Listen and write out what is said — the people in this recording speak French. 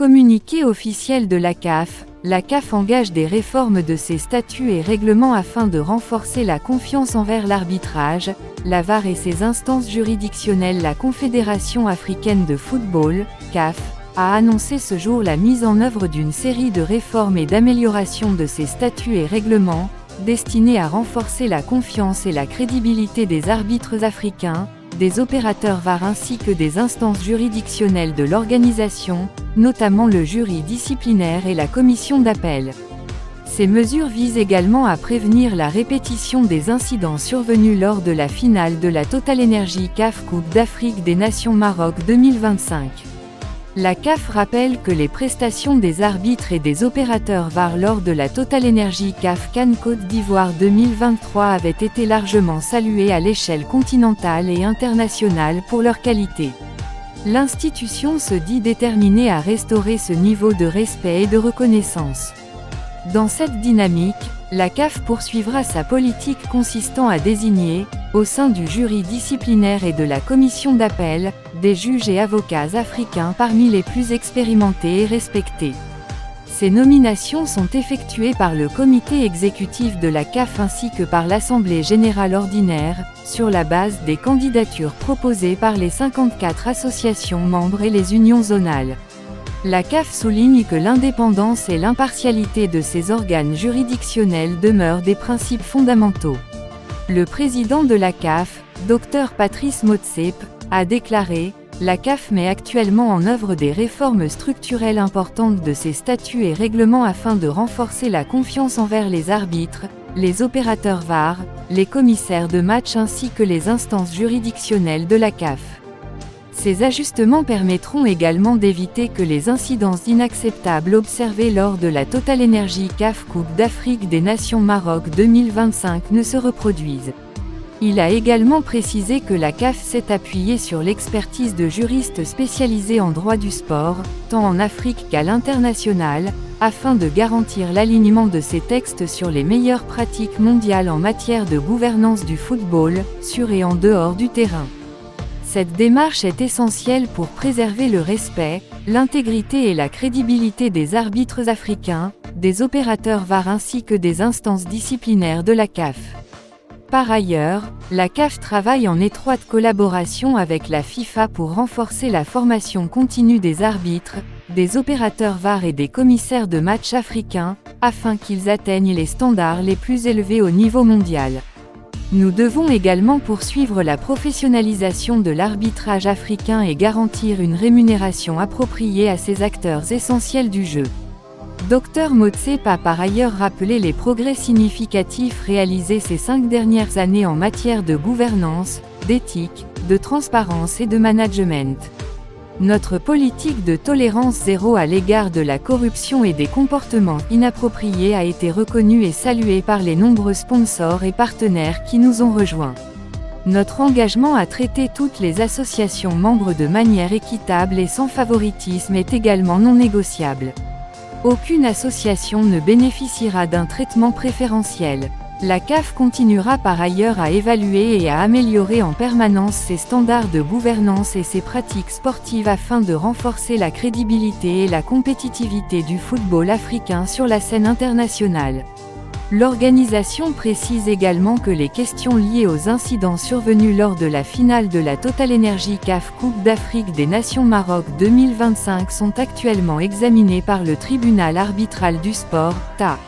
Communiqué officiel de la CAF engage des réformes de ses statuts et règlements afin de renforcer la confiance envers l'arbitrage, la VAR et ses instances juridictionnelles. La Confédération africaine de football, CAF, a annoncé ce jour la mise en œuvre d'une série de réformes et d'améliorations de ses statuts et règlements, destinés à renforcer la confiance et la crédibilité des arbitres africains, des opérateurs VAR ainsi que des instances juridictionnelles de l'organisation, notamment le jury disciplinaire et la commission d'appel. Ces mesures visent également à prévenir la répétition des incidents survenus lors de la finale de la TotalEnergies CAF Coupe d'Afrique des Nations Maroc 2025. La CAF rappelle que les prestations des arbitres et des opérateurs VAR lors de la TotalEnergies CAF CAN Côte d'Ivoire 2023 avaient été largement saluées à l'échelle continentale et internationale pour leur qualité. L'institution se dit déterminée à restaurer ce niveau de respect et de reconnaissance. Dans cette dynamique, la CAF poursuivra sa politique consistant à désigner, au sein du jury disciplinaire et de la commission d'appel, des juges et avocats africains parmi les plus expérimentés et respectés. Ces nominations sont effectuées par le comité exécutif de la CAF ainsi que par l'Assemblée générale ordinaire, sur la base des candidatures proposées par les 54 associations membres et les unions zonales. La CAF souligne que l'indépendance et l'impartialité de ses organes juridictionnels demeurent des principes fondamentaux. Le président de la CAF, Dr Patrice Motsepe, a déclaré « La CAF met actuellement en œuvre des réformes structurelles importantes de ses statuts et règlements afin de renforcer la confiance envers les arbitres, les opérateurs VAR, les commissaires de match ainsi que les instances juridictionnelles de la CAF. » Ces ajustements permettront également d'éviter que les incidents inacceptables observés lors de la TotalEnergies CAF Coupe d'Afrique des Nations Maroc 2025 ne se reproduisent. Il a également précisé que la CAF s'est appuyée sur l'expertise de juristes spécialisés en droit du sport, tant en Afrique qu'à l'international, afin de garantir l'alignement de ces textes sur les meilleures pratiques mondiales en matière de gouvernance du football, sur et en dehors du terrain. Cette démarche est essentielle pour préserver le respect, l'intégrité et la crédibilité des arbitres africains, des opérateurs VAR ainsi que des instances disciplinaires de la CAF. Par ailleurs, la CAF travaille en étroite collaboration avec la FIFA pour renforcer la formation continue des arbitres, des opérateurs VAR et des commissaires de match africains, afin qu'ils atteignent les standards les plus élevés au niveau mondial. Nous devons également poursuivre la professionnalisation de l'arbitrage africain et garantir une rémunération appropriée à ces acteurs essentiels du jeu. Dr Motsepe a par ailleurs rappelé les progrès significatifs réalisés ces 5 dernières années en matière de gouvernance, d'éthique, de transparence et de management. Notre politique de tolérance zéro à l'égard de la corruption et des comportements inappropriés a été reconnue et saluée par les nombreux sponsors et partenaires qui nous ont rejoints. Notre engagement à traiter toutes les associations membres de manière équitable et sans favoritisme est également non négociable. Aucune association ne bénéficiera d'un traitement préférentiel. La CAF continuera par ailleurs à évaluer et à améliorer en permanence ses standards de gouvernance et ses pratiques sportives afin de renforcer la crédibilité et la compétitivité du football africain sur la scène internationale. L'organisation précise également que les questions liées aux incidents survenus lors de la finale de la TotalEnergies CAF Coupe d'Afrique des Nations Maroc 2025 sont actuellement examinées par le tribunal arbitral du sport, TA.